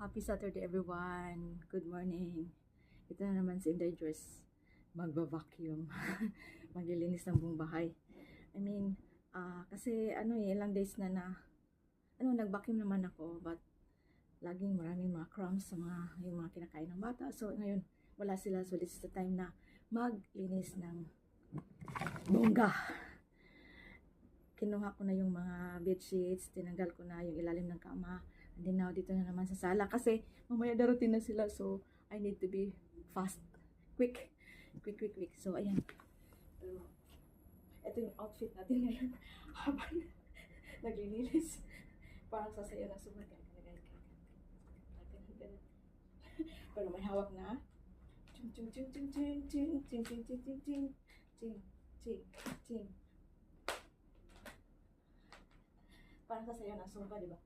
Happy Saturday everyone. Good morning. Ito na naman si Inday Dress. Magba-vacuum. Maglilinis ng buong bahay. Kasi ilang days na nag-vacuum naman ako, but laging maraming mga crumbs sa yung mga kinakain ng bata. So ngayon wala sila, so this is the time na maglinis ng bongga. Kinuha ko na yung mga bedsheets, tinanggal ko na yung ilalim ng kama. And then now, dito na naman sa sala. Kasi mamaya darating na sila. So, I need to be fast. Quick. So, ayan. Ito yung outfit natin ngayon. Habang naglilinis. Parang sasayo na sumagay. Pero may hawak na. Parang sasayo na sumba, diba?